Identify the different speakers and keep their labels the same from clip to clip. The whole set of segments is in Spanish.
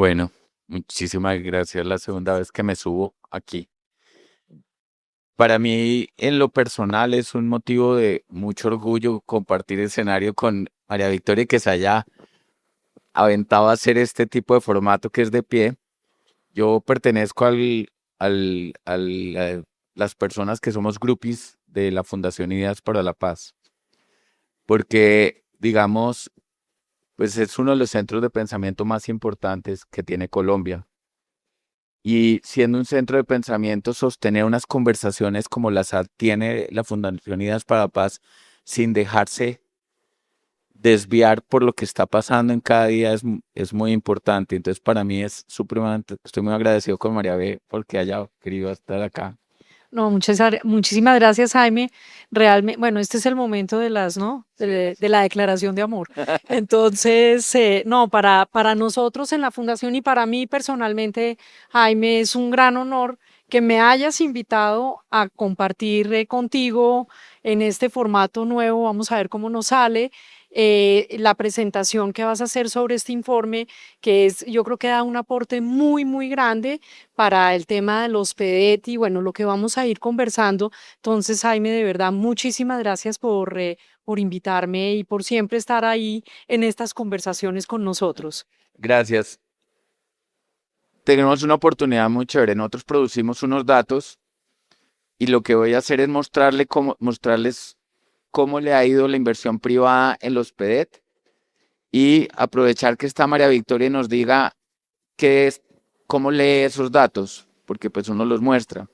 Speaker 1: Bueno, muchísimas gracias. La segunda vez que me subo aquí. Para mí, en lo personal, es un motivo de mucho orgullo compartir escenario con María Victoria, que se haya aventado a hacer este tipo de formato que es de pie. Yo pertenezco a las personas que somos groupies de la Fundación Ideas para la Paz, porque, digamos, pues es uno de los centros de pensamiento más importantes que tiene Colombia. Y siendo un centro de pensamiento, sostener unas conversaciones como tiene la Fundación Ideas para la Paz sin dejarse desviar por lo que está pasando en cada día es muy importante. Entonces, para mí es supremamente, estoy muy agradecido con María B porque haya querido estar acá.
Speaker 2: No, muchísimas gracias, Jaime. Realmente, bueno, este es el momento de las, ¿no?
Speaker 1: Sí,
Speaker 2: De la declaración de amor. Entonces, no, para nosotros en la Fundación y para mí personalmente, Jaime, es un gran honor que me hayas invitado a compartir contigo en este formato nuevo. Vamos a ver cómo nos sale. La presentación que vas a hacer sobre este informe, que es, yo creo que da un aporte muy, muy grande para el tema de los PEDET y bueno, lo que vamos a ir conversando. Entonces, Jaime, de verdad, muchísimas gracias por invitarme y por siempre estar ahí en estas conversaciones con nosotros.
Speaker 1: Gracias. Tenemos una oportunidad muy chévere. Nosotros producimos unos datos y lo que voy a hacer es mostrarles cómo le ha ido la inversión privada en los PEDET y aprovechar que está María Victoria y nos diga qué es, cómo lee esos datos, porque pues uno los muestra.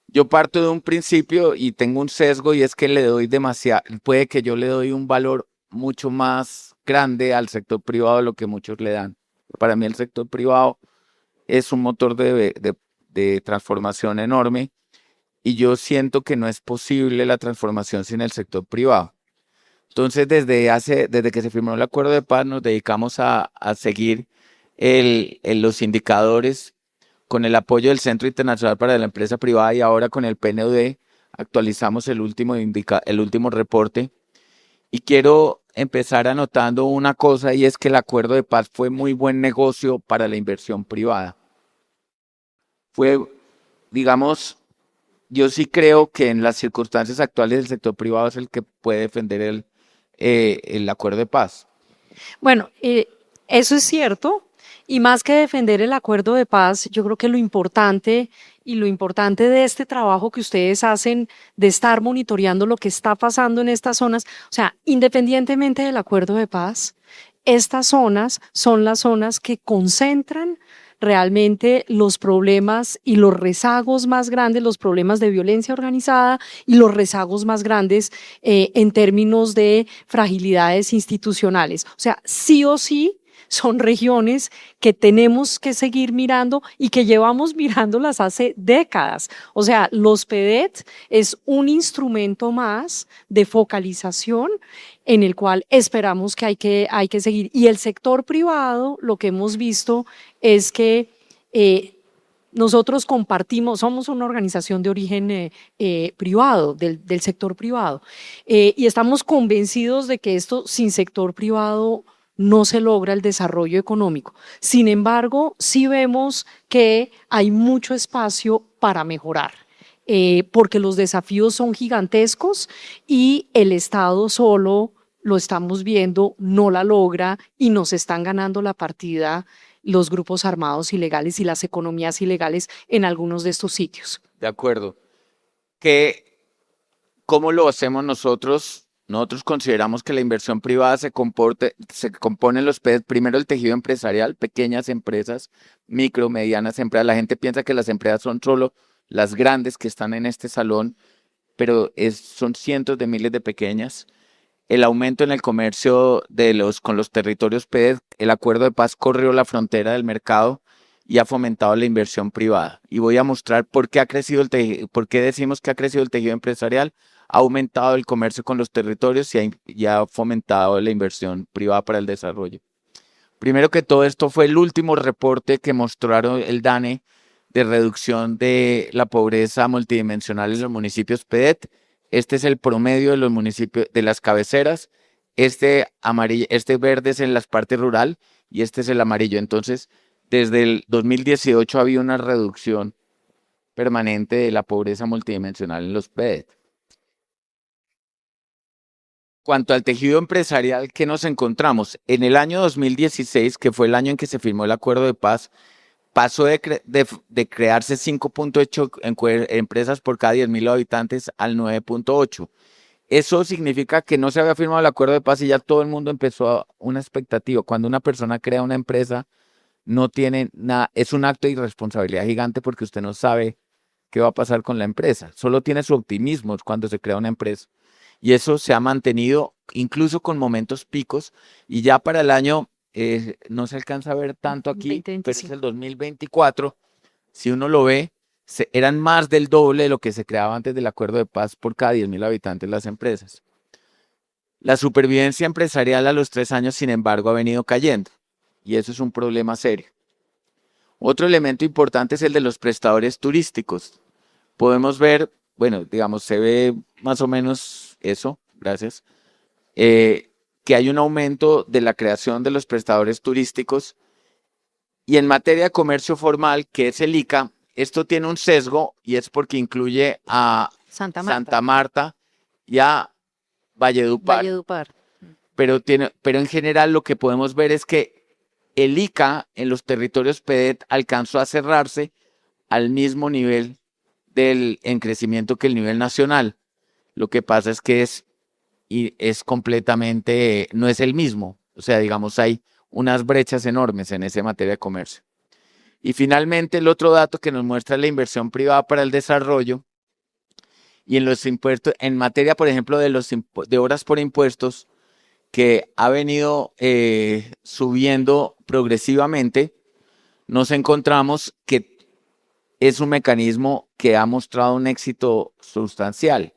Speaker 1: Yo parto de un principio y tengo un sesgo y es que le doy demasiado, puede que yo le doy un valor mucho más grande al sector privado de lo que muchos le dan. Para mí el sector privado es un motor de transformación enorme y yo siento que no es posible la transformación sin el sector privado. Entonces, desde que se firmó el acuerdo de paz, nos dedicamos a seguir los indicadores con el apoyo del Centro Internacional para la Empresa Privada y ahora con el PNUD actualizamos el último reporte. Y quiero empezar anotando una cosa y es que el acuerdo de paz fue muy buen negocio para la inversión privada. Fue, digamos, yo sí creo que en las circunstancias actuales el sector privado es el que puede defender el acuerdo de paz.
Speaker 2: Bueno, eso es cierto. Y más que defender el acuerdo de paz, yo creo que lo importante de este trabajo que ustedes hacen de estar monitoreando lo que está pasando en estas zonas, o sea, independientemente del acuerdo de paz, estas zonas son las zonas que concentran realmente los problemas y los rezagos más grandes, los problemas de violencia organizada y los rezagos más grandes en términos de fragilidades institucionales. O sea, sí o sí son regiones que tenemos que seguir mirando y que llevamos mirándolas hace décadas. O sea, los PEDET es un instrumento más de focalización en el cual esperamos que hay que seguir. Y el sector privado, lo que hemos visto es que nosotros compartimos, somos una organización de origen privado, del sector privado, y estamos convencidos de que esto sin sector privado no se logra el desarrollo económico. Sin embargo, sí vemos que hay mucho espacio para mejorar. Porque los desafíos son gigantescos y el Estado solo, lo estamos viendo, no la logra y nos están ganando la partida los grupos armados ilegales y las economías ilegales en algunos de estos sitios.
Speaker 1: De acuerdo. ¿Qué, ¿Cómo lo hacemos nosotros? Nosotros consideramos que la inversión privada se compone en los primero el tejido empresarial, pequeñas empresas, micro, medianas empresas. La gente piensa que las empresas son solo las grandes que están en este salón, pero son cientos de miles de pequeñas. El aumento en el comercio con los territorios PED, el acuerdo de paz corrió la frontera del mercado y ha fomentado la inversión privada. Y voy a mostrar por qué ha crecido por qué decimos que ha crecido el tejido empresarial, ha aumentado el comercio con los territorios y ha fomentado la inversión privada para el desarrollo. Primero que todo, esto fue el último reporte que mostraron el DANE de reducción de la pobreza multidimensional en los municipios PEDET. Este es el promedio de los municipios de las cabeceras. Este verde es en las partes rural y este es el amarillo. Entonces, desde el 2018 ha habido una reducción permanente de la pobreza multidimensional en los PEDET. Cuanto al tejido empresarial que nos encontramos, en el año 2016, que fue el año en que se firmó el acuerdo de paz, pasó de crearse 5.8 empresas por cada 10.000 habitantes al 9.8. Eso significa que no se había firmado el acuerdo de paz y ya todo el mundo empezó una expectativa. Cuando una persona crea una empresa, no tiene nada, es un acto de irresponsabilidad gigante porque usted no sabe qué va a pasar con la empresa. Solo tiene su optimismo cuando se crea una empresa. Y eso se ha mantenido incluso con momentos picos. Y ya para el año, no se alcanza a ver tanto aquí, pero es el 2024. Si uno lo ve, eran más del doble de lo que se creaba antes del acuerdo de paz por cada 10.000 habitantes las empresas. La supervivencia empresarial a los 3 años, sin embargo, ha venido cayendo. Y eso es un problema serio. Otro elemento importante es el de los prestadores turísticos. Podemos ver, bueno, digamos, se ve más o menos eso, gracias, que hay un aumento de la creación de los prestadores turísticos. Y en materia de comercio formal, que es el ICA, esto tiene un sesgo y es porque incluye a Santa Marta y a Valledupar. Pero en general lo que podemos ver es que el ICA en los territorios PEDET alcanzó a cerrarse al mismo nivel en crecimiento que el nivel nacional. Lo que pasa es que es completamente, no es el mismo. O sea, digamos, hay unas brechas enormes en esa materia de comercio. Y finalmente, el otro dato que nos muestra la inversión privada para el desarrollo y en los impuestos, en materia, por ejemplo, de horas por impuestos, que ha venido subiendo progresivamente, nos encontramos que es un mecanismo que ha mostrado un éxito sustancial.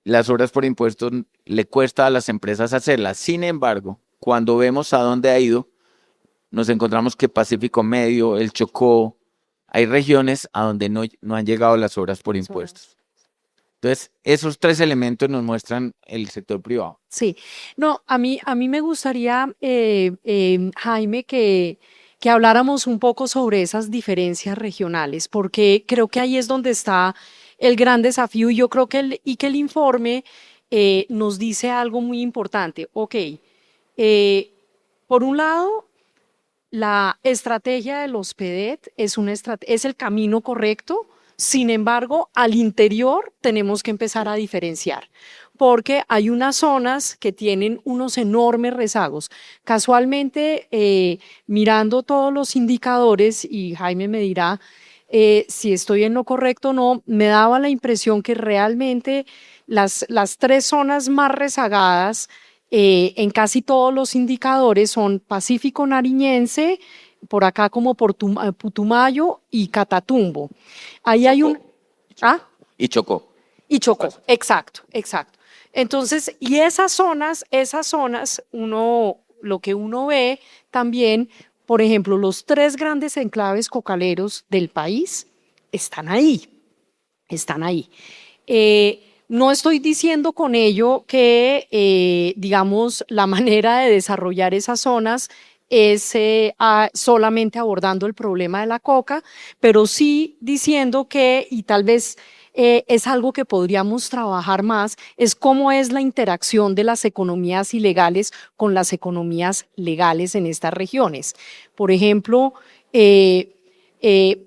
Speaker 1: Las horas por impuestos le cuesta a las empresas hacerlas. Sin embargo, cuando vemos a dónde ha ido, nos encontramos que Pacífico Medio, el Chocó, hay regiones a donde no han llegado las horas por impuestos. Entonces, esos 3 elementos nos muestran el sector privado.
Speaker 2: Sí, no, a mí me gustaría, Jaime, que habláramos un poco sobre esas diferencias regionales, porque creo que ahí es donde está el gran desafío y yo creo que el informe nos dice algo muy importante. Ok, por un lado, la estrategia de los PEDET es el camino correcto. Sin embargo, al interior tenemos que empezar a diferenciar, porque hay unas zonas que tienen unos enormes rezagos. Casualmente, mirando todos los indicadores, y Jaime me dirá si estoy en lo correcto o no, me daba la impresión que realmente las 3 zonas más rezagadas en casi todos los indicadores son Pacífico Nariñense, por acá como Putumayo y Catatumbo. Ahí hay un... ¿Ah?
Speaker 1: Y Chocó.
Speaker 2: Y Chocó, exacto, exacto. Entonces, y esas zonas, lo que uno ve también, por ejemplo, los 3 grandes enclaves cocaleros del país están ahí, están ahí. No estoy diciendo con ello que, digamos, la manera de desarrollar esas zonas es solamente abordando el problema de la coca, pero sí diciendo que, y tal vez es algo que podríamos trabajar más, es cómo es la interacción de las economías ilegales con las economías legales en estas regiones. Por ejemplo,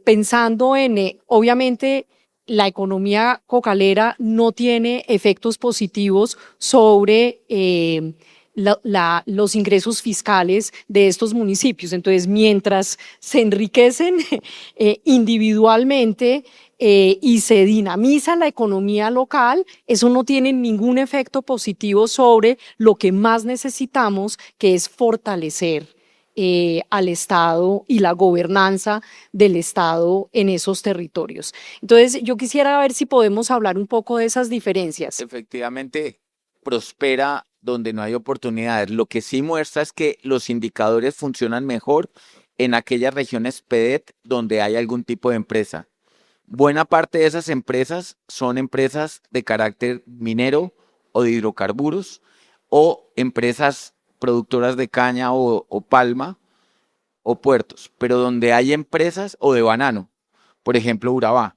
Speaker 2: pensando en, obviamente, la economía cocalera no tiene efectos positivos sobre los ingresos fiscales de estos municipios. Entonces, mientras se enriquecen individualmente y se dinamiza la economía local, eso no tiene ningún efecto positivo sobre lo que más necesitamos, que es fortalecer al Estado y la gobernanza del Estado en esos territorios. Entonces, yo quisiera ver si podemos hablar un poco de esas diferencias.
Speaker 1: Efectivamente, prospera donde no hay oportunidades. Lo que sí muestra es que los indicadores funcionan mejor en aquellas regiones PEDET donde hay algún tipo de empresa. Buena parte de esas empresas son empresas de carácter minero o de hidrocarburos o empresas productoras de caña o palma o puertos, pero donde hay empresas o de banano. Por ejemplo, Urabá,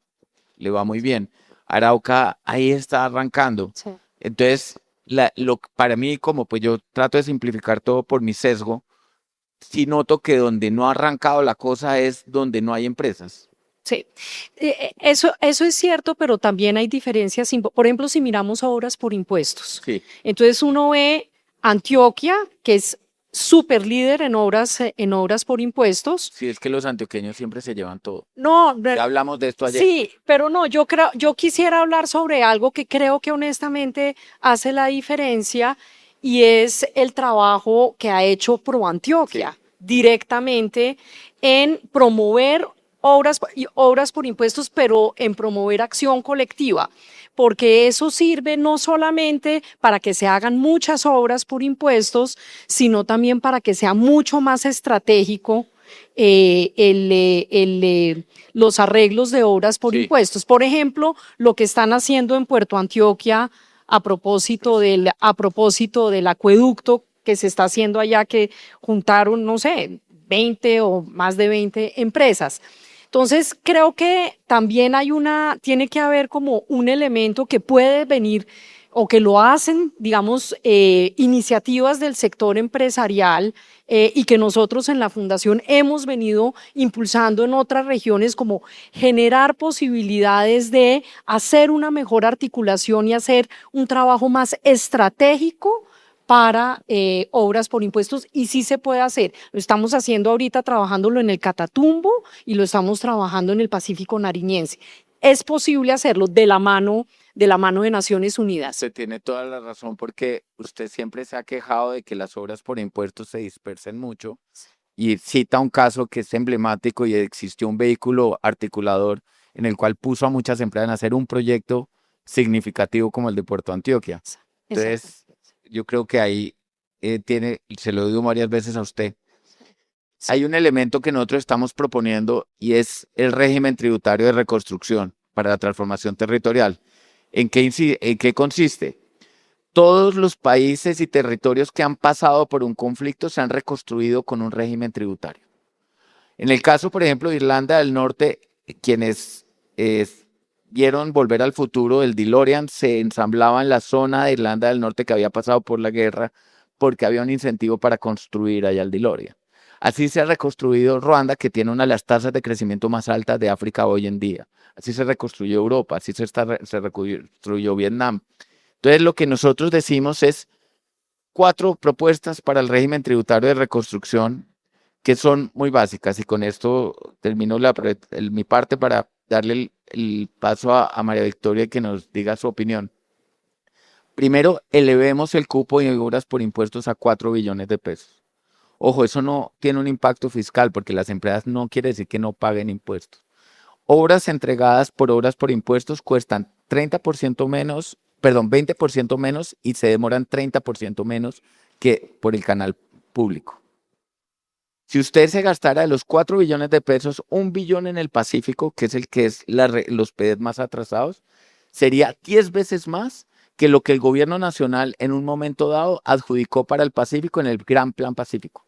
Speaker 1: le va muy bien. Arauca ahí está arrancando.
Speaker 2: Sí.
Speaker 1: Entonces, para mí, como pues yo trato de simplificar todo por mi sesgo, sí noto que donde no ha arrancado la cosa es donde no hay empresas.
Speaker 2: Sí, eso es cierto, pero también hay diferencias. Por ejemplo, si miramos obras por impuestos,
Speaker 1: Sí,
Speaker 2: entonces uno ve Antioquia, que es súper líder en obras por impuestos.
Speaker 1: sí, es que los antioqueños siempre se llevan todo.
Speaker 2: No,
Speaker 1: Ya hablamos de esto ayer.
Speaker 2: sí, pero no, yo quisiera hablar sobre algo que creo que honestamente hace la diferencia y es el trabajo que ha hecho Pro Antioquia
Speaker 1: Sí.
Speaker 2: directamente en promover obras por impuestos, pero en promover acción colectiva, porque eso sirve no solamente para que se hagan muchas obras por impuestos, sino también para que sea mucho más estratégico los arreglos de obras por
Speaker 1: Sí.
Speaker 2: impuestos. Por ejemplo, lo que están haciendo en Puerto Antioquia a propósito del acueducto que se está haciendo allá, que juntaron, no sé, 20 o más de 20 empresas. Entonces, creo que también tiene que haber como un elemento que puede venir o que lo hacen, digamos, iniciativas del sector empresarial y que nosotros en la Fundación hemos venido impulsando en otras regiones, como generar posibilidades de hacer una mejor articulación y hacer un trabajo más estratégico para obras por impuestos, y sí se puede hacer. Lo estamos haciendo ahorita trabajándolo en el Catatumbo y lo estamos trabajando en el Pacífico Nariñense. Es posible hacerlo de la mano de Naciones Unidas.
Speaker 1: Usted tiene toda la razón porque usted siempre se ha quejado de que las obras por impuestos se dispersen mucho y cita un caso que es emblemático y existió un vehículo articulador en el cual puso a muchas empresas a hacer un proyecto significativo como el de Puerto Antioquia.
Speaker 2: Exacto.
Speaker 1: Entonces, yo creo que ahí se lo digo varias veces a usted, hay un elemento que nosotros estamos proponiendo y es el régimen tributario de reconstrucción para la transformación territorial. ¿En qué consiste? Todos los países y territorios que han pasado por un conflicto se han reconstruido con un régimen tributario. En el caso, por ejemplo, de Irlanda del Norte, quienes vieron Volver al Futuro, el DeLorean se ensamblaba en la zona de Irlanda del Norte que había pasado por la guerra porque había un incentivo para construir allá el DeLorean. Así se ha reconstruido Ruanda, que tiene una de las tasas de crecimiento más altas de África hoy en día. Así se reconstruyó Europa, así se reconstruyó Vietnam. Entonces, lo que nosotros decimos es 4 propuestas para el régimen tributario de reconstrucción que son muy básicas. Y con esto termino mi parte para darle el paso a María Victoria y que nos diga su opinión. Primero, elevemos el cupo de obras por impuestos a 4 billones de pesos. Ojo, eso no tiene un impacto fiscal porque las empresas no quiere decir que no paguen impuestos. Obras entregadas por obras por impuestos cuestan 30% menos, perdón, 20% menos y se demoran 30% menos que por el canal público. Si usted se gastara de los 4 billones de pesos, 1 billón en el Pacífico, que es el que es los PEDET más atrasados, sería 10 veces más que lo que el gobierno nacional en un momento dado adjudicó para el Pacífico en el Gran Plan Pacífico.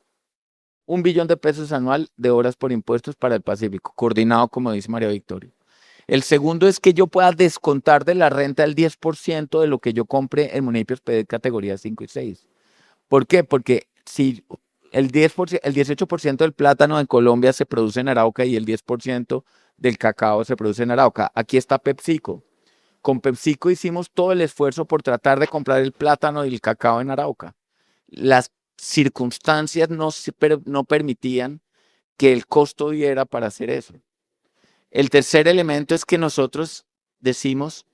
Speaker 1: 1 billón de pesos anual de obras por impuestos para el Pacífico, coordinado, como dice María Victoria. El segundo es que yo pueda descontar de la renta el 10% de lo que yo compre en municipios PEDET categoría 5 y 6. ¿Por qué? Porque si el 10%, el 18% del plátano en Colombia se produce en Arauca y el 10% del cacao se produce en Arauca. Aquí está PepsiCo. Con PepsiCo hicimos todo el esfuerzo por tratar de comprar el plátano y el cacao en Arauca. Las circunstancias no permitían que el costo diera para hacer eso. El tercer elemento es que nosotros decimos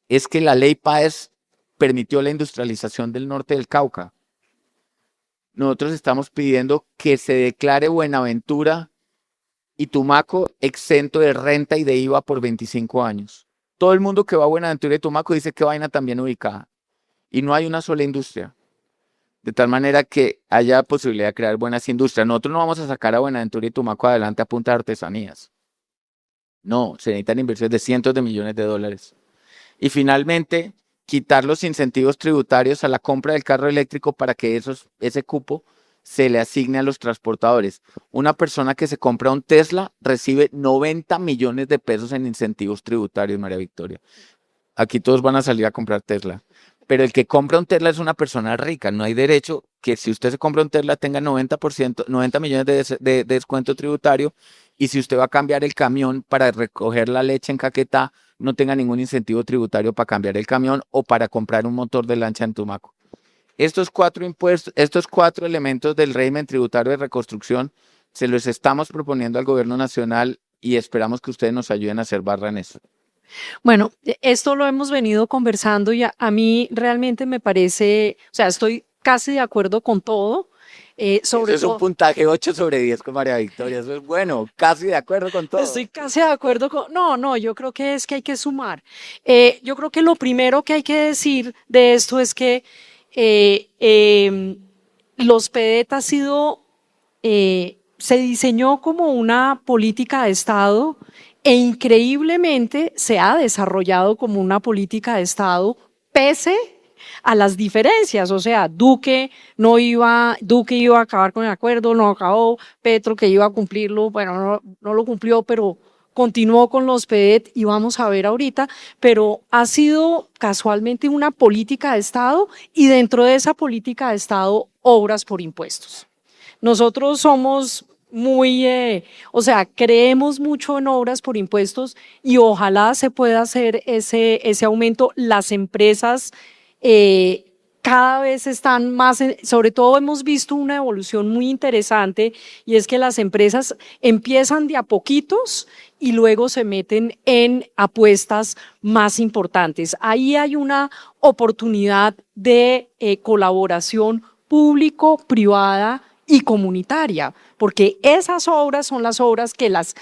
Speaker 1: es que la ley PAES permitió la industrialización del norte del Cauca. Nosotros estamos pidiendo que se declare Buenaventura y Tumaco exento de renta y de IVA por 25 años. Todo el mundo que va a Buenaventura y Tumaco dice que vaina también ubicada. Y no hay una sola industria. De tal manera que haya posibilidad de crear buenas industrias. Nosotros no vamos a sacar a Buenaventura y Tumaco adelante a punta de artesanías. No, se necesitan inversiones de cientos de millones de dólares. Y finalmente, quitar los incentivos tributarios a la compra del carro eléctrico para que ese cupo se le asigne a los transportadores. Una persona que se compra un Tesla recibe 90 millones de pesos en incentivos tributarios, María Victoria. Aquí todos van a salir a comprar Tesla. Pero el que compra un Tesla es una persona rica. No hay derecho que si usted se compra un Tesla tenga 90%, 90 millones de descuento tributario, y si usted va a cambiar el camión para recoger la leche en Caquetá, no tenga ningún incentivo tributario para cambiar el camión o para comprar un motor de lancha en Tumaco. Estos 4 impuestos, estos 4 elementos del régimen tributario de reconstrucción se los estamos proponiendo al gobierno nacional y esperamos que ustedes nos ayuden a hacer barra en eso.
Speaker 2: Bueno, esto lo hemos venido conversando y a mí realmente me parece, o sea, estoy casi de acuerdo con todo, sobre
Speaker 1: Eso es un
Speaker 2: todo.
Speaker 1: puntaje 8 sobre 10 con María Victoria. Eso es bueno, casi de acuerdo con todo.
Speaker 2: Estoy casi de acuerdo con... No, no, yo creo que es que hay que sumar. Yo creo que lo primero que hay que decir de esto es que los PEDET ha sido, se diseñó como una política de Estado e increíblemente se ha desarrollado como una política de Estado pese a las diferencias. O sea, Duque iba a acabar con el acuerdo, no acabó. Petro, que iba a cumplirlo, bueno, no lo cumplió, pero continuó con los PEDET y vamos a ver ahorita, pero ha sido casualmente una política de Estado y dentro de esa política de Estado, obras por impuestos. Nosotros somos muy, o sea, creemos mucho en obras por impuestos y ojalá se pueda hacer ese aumento. Las empresas cada vez están más, sobre todo hemos visto una evolución muy interesante y es que las empresas empiezan de a poquitos y luego se meten en apuestas más importantes. Ahí hay una oportunidad de colaboración público-privada y comunitaria, porque esas obras son las obras que las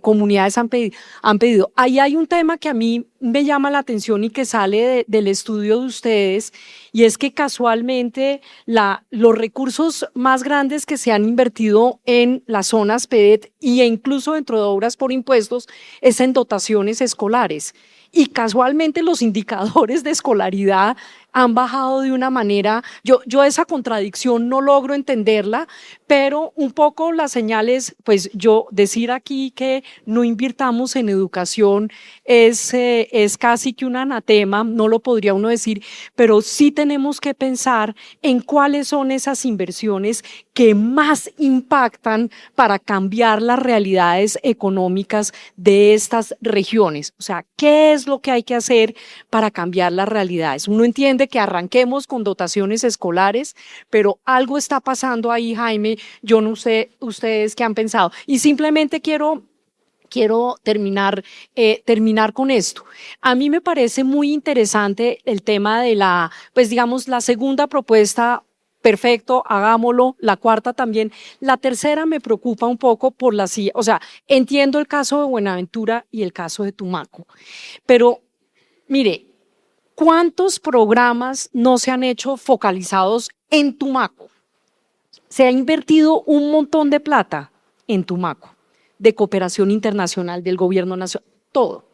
Speaker 2: comunidades han pedido. Ahí hay un tema que a mí me llama la atención y que sale del estudio de ustedes, y es que casualmente los recursos más grandes que se han invertido en las zonas PEDET e incluso dentro de obras por impuestos es en dotaciones escolares. Y casualmente los indicadores de escolaridad han bajado de una manera, yo esa contradicción no logro entenderla, pero un poco las señales, pues yo decir aquí que no invirtamos en educación es casi que un anatema, no lo podría uno decir, pero sí tenemos que pensar en cuáles son esas inversiones que más impactan para cambiar las realidades económicas de estas regiones. O sea, ¿qué es lo que hay que hacer para cambiar las realidades? Uno entiende que arranquemos con dotaciones escolares, pero algo está pasando ahí, Jaime. Yo no sé ustedes qué han pensado. Y simplemente quiero terminar con esto. A mí me parece muy interesante el tema de pues digamos, la segunda propuesta. Perfecto, hagámoslo. La cuarta también. La tercera me preocupa un poco por o sea, entiendo el caso de Buenaventura y el caso de Tumaco, pero mire, ¿cuántos programas no se han hecho focalizados en Tumaco? Se ha invertido un montón de plata en Tumaco, de cooperación internacional, del gobierno nacional, todo.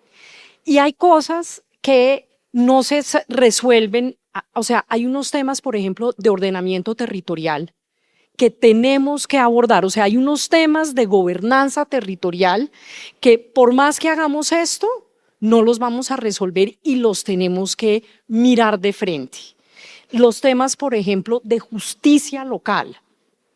Speaker 2: Y hay cosas que no se resuelven, o sea, hay unos temas, por ejemplo, de ordenamiento territorial que tenemos que abordar, o sea, hay unos temas de gobernanza territorial que por más que hagamos esto, no los vamos a resolver y los tenemos que mirar de frente. Los temas, por ejemplo, de justicia local.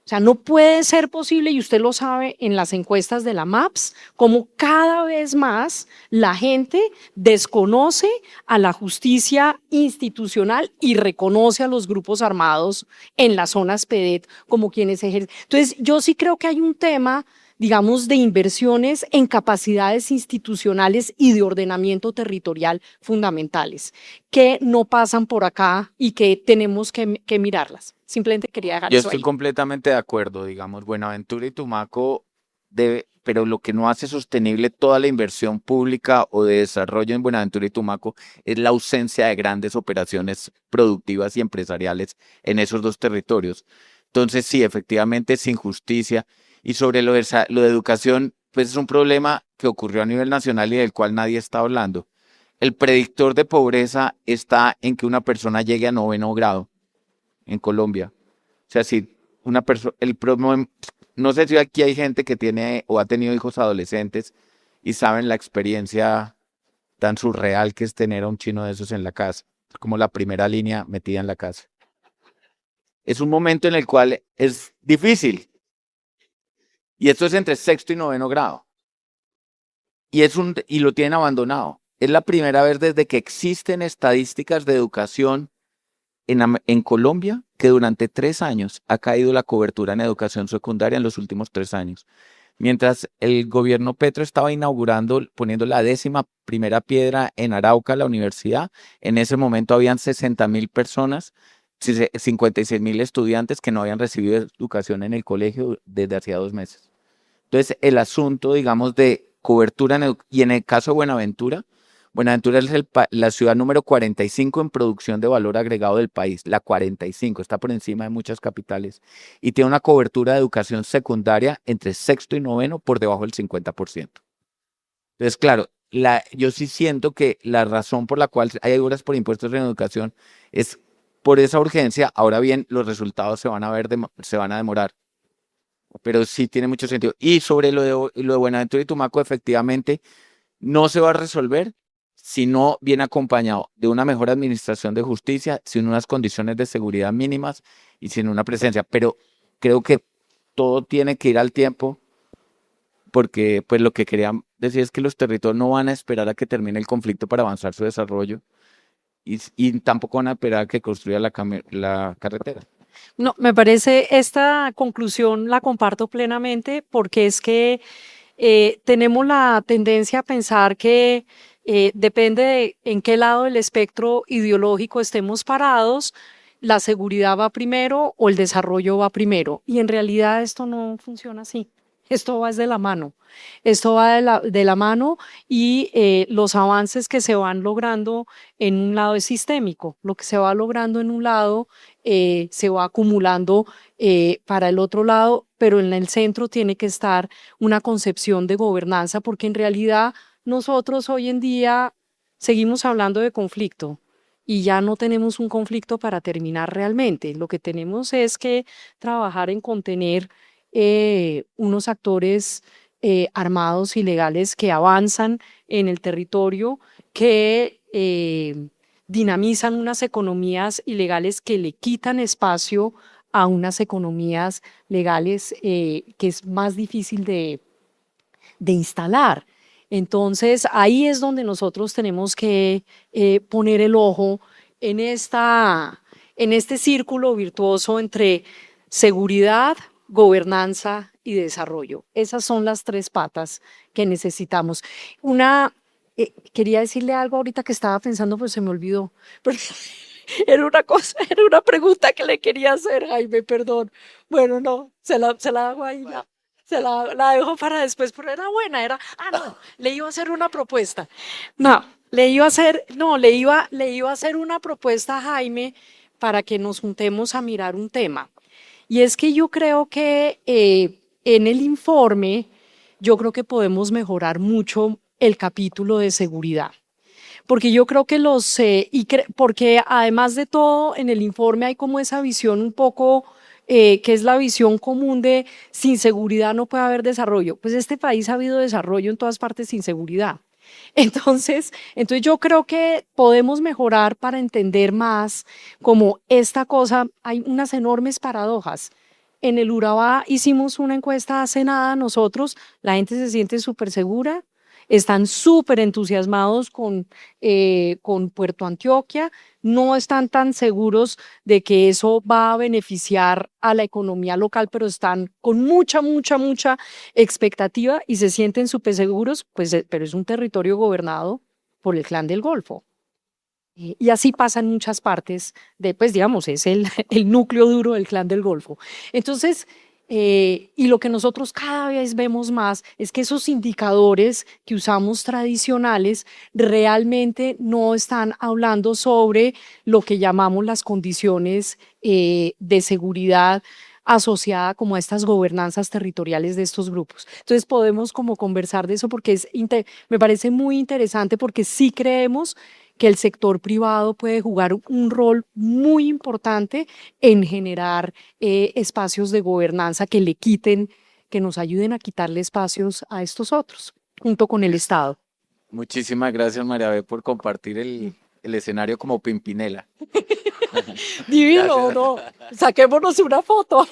Speaker 2: O sea, no puede ser posible, y usted lo sabe en las encuestas de la MAPS, como cada vez más la gente desconoce a la justicia institucional y reconoce a los grupos armados en las zonas PEDET como quienes ejercen. Entonces, yo sí creo que hay un tema, digamos, de inversiones en capacidades institucionales y de ordenamiento territorial fundamentales que no pasan por acá y que tenemos que mirarlas. Simplemente quería dejar
Speaker 1: Yo
Speaker 2: eso
Speaker 1: estoy
Speaker 2: ahí.
Speaker 1: completamente de acuerdo, digamos, Buenaventura y Tumaco pero lo que no hace sostenible toda la inversión pública o de desarrollo en Buenaventura y Tumaco es la ausencia de grandes operaciones productivas y empresariales en esos dos territorios. Entonces, sí, efectivamente es injusticia. Y sobre lo de educación, pues es un problema que ocurrió a nivel nacional y del cual nadie está hablando. el predictor de pobreza está en que una persona llegue a 9º grado en Colombia. O sea, si una persona, no sé si aquí hay gente que tiene o ha tenido hijos adolescentes y saben la experiencia tan surreal que es tener a un chino de esos en la casa, como la primera línea metida en la casa. Es un momento en el cual es difícil. Y esto es entre 6º y 9º grado. Y lo tienen abandonado. Es la primera vez desde que existen estadísticas de educación en Colombia que durante 3 años ha caído la cobertura en educación secundaria en los últimos 3 años. Mientras el gobierno Petro estaba poniendo la 11ª piedra en Arauca, la universidad, en ese momento habían 60.000 personas, 56.000 estudiantes que no habían recibido educación en el colegio desde hacía 2 meses. Entonces, el asunto, digamos, de cobertura, y en el caso de Buenaventura, Buenaventura es la ciudad número 45 en producción de valor agregado del país, la 45, está por encima de muchas capitales, y tiene una cobertura de educación secundaria entre sexto y noveno por debajo del 50%. Entonces, claro, yo sí siento que la razón por la cual hay horas por impuestos en educación es por esa urgencia. Ahora bien, los resultados se van a demorar, pero sí tiene mucho sentido. Y sobre lo de Buenaventura y Tumaco, efectivamente, no se va a resolver si no viene acompañado de una mejor administración de justicia, sin unas condiciones de seguridad mínimas y sin una presencia. Pero creo que todo tiene que ir al tiempo, porque pues lo que quería decir es que los territorios no van a esperar a que termine el conflicto para avanzar su desarrollo y tampoco van a esperar a que construya la carretera.
Speaker 2: No, me parece esta conclusión la comparto plenamente porque es que tenemos la tendencia a pensar que depende de en qué lado del espectro ideológico estemos parados, la seguridad va primero o el desarrollo va primero. Y en realidad esto no funciona así. Esto va de la mano. Esto va de la mano y los avances que se van logrando en un lado es sistémico. Lo que se va logrando en un lado se va acumulando para el otro lado, pero en el centro tiene que estar una concepción de gobernanza, porque en realidad nosotros hoy en día seguimos hablando de conflicto y ya no tenemos un conflicto para terminar realmente. Lo que tenemos es que trabajar en contener unos actores armados ilegales que avanzan en el territorio, que dinamizan unas economías ilegales que le quitan espacio a unas economías legales que es más difícil de instalar. Entonces, ahí es donde nosotros tenemos que poner el ojo en este círculo virtuoso entre seguridad, gobernanza y desarrollo. Esas son las tres patas que necesitamos. Quería decirle algo ahorita que estaba pensando, pero se me olvidó. Pero era una cosa, era una pregunta que le quería hacer, Jaime, perdón. Bueno, no, se la hago ahí. La dejo para después, pero era buena, no, le iba a hacer una propuesta. No, le iba a hacer una propuesta a Jaime para que nos juntemos a mirar un tema. Y es que yo creo que en el informe, yo creo que podemos mejorar mucho el capítulo de seguridad. Porque yo creo que porque además de todo, en el informe hay como esa visión un poco que es la visión común de sin seguridad no puede haber desarrollo. Pues este país ha habido desarrollo en todas partes sin seguridad. Entonces yo creo que podemos mejorar para entender más como esta cosa. Hay unas enormes paradojas. En el Urabá hicimos una encuesta hace nada nosotros, la gente se siente súper segura, están súper entusiasmados con Puerto Antioquia, no están tan seguros de que eso va a beneficiar a la economía local, pero están con mucha, mucha, mucha expectativa y se sienten súper seguros, pues, pero es un territorio gobernado por el Clan del Golfo. Y así pasa en muchas partes pues digamos, es el núcleo duro del Clan del Golfo. Entonces, y lo que nosotros cada vez vemos más es que esos indicadores que usamos tradicionales realmente no están hablando sobre lo que llamamos las condiciones de seguridad asociada como a estas gobernanzas territoriales de estos grupos. Entonces podemos como conversar de eso porque me parece muy interesante porque sí creemos que el sector privado puede jugar un rol muy importante en generar espacios de gobernanza que le quiten, que nos ayuden a quitarle espacios a estos otros, junto con el Estado.
Speaker 1: Muchísimas gracias, María B, por compartir el escenario como Pimpinela.
Speaker 2: Divino,
Speaker 1: Gracias.
Speaker 2: ¿no? Saquémonos una foto.